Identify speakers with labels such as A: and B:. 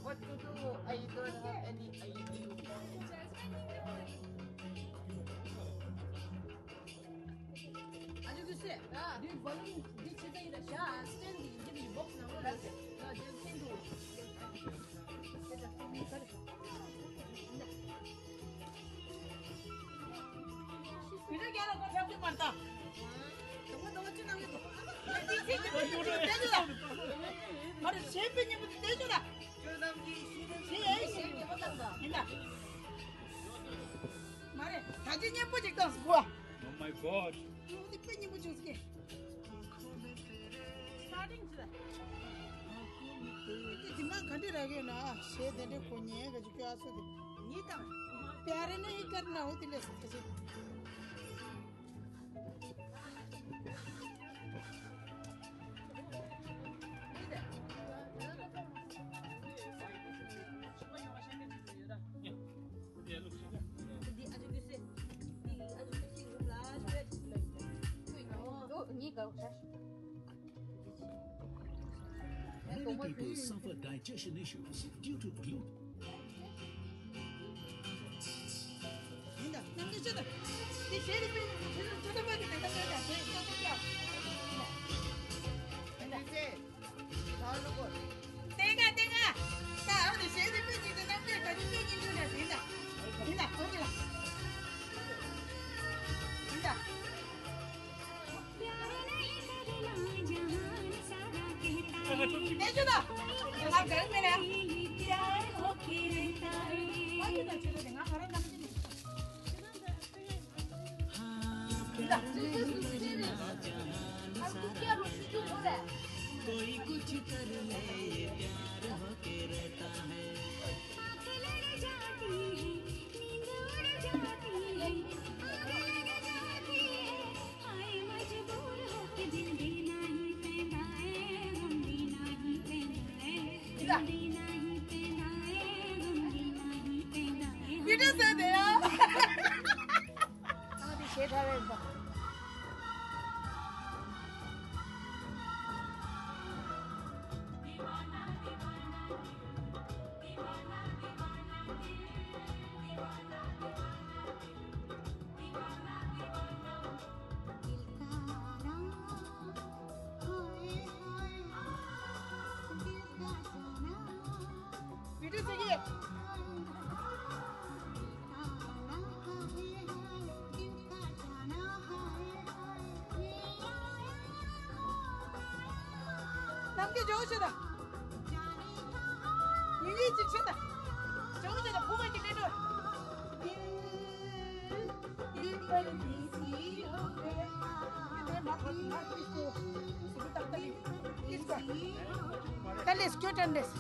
A: What to do? I don't have any idea.
B: 아주 글쎄, 네 balloon 네 지대이라 샤 스탠드 이제 box 나오고 나 지금 캔도 이렇게 하는 거 잡지 말다. 정말 너무 진하게 또. 떼줘라. 바로 셰프님부터 떼줘라. 셰프 못한다. 된다. 말해. 사진 예쁘지 또 뭐야?
C: Oh my God.
B: 어디 뺀이 뭐 줄게. 스타팅이다. दिमाग खड़े रह गए ना शे देने को नहीं है गज के आसो दे ये तो प्यारे नहीं करना हो दिले से
C: Yeah, look.
B: di aja gese di aja gese rumlah ni kau sah
D: Many people suffer digestion issues due to gluten.
B: Indah, nanti sudah. Di sini sudah bagi kita sudah. Sudah. Tengah. Tahu di sini pun kita nanti tadi pergi sudah. Indah, pergi lah. Indah. Ini sudah. Dengar kan mana? Lagi tak sudah dengar orang nak sini. Indah. Aku kira rusuh tu boleh.
D: कोई कुछ कर ले ये प्यार होके रहता है आँख लड़ जाती है नींद उड़ जाती है आँख लड़ जाती है हाय मजबूर होके दिल देना ही पैदा है हम देना ही पैदा है दिल देना ही पैदा है हम देना ही पैदा है
B: Video saya ya. Sangat disedar ya. Video sedikit. 남게 좋으시다. 이게 지친다. 좋으시다. 보고 있게 내려. Dale, escucha, Andrés.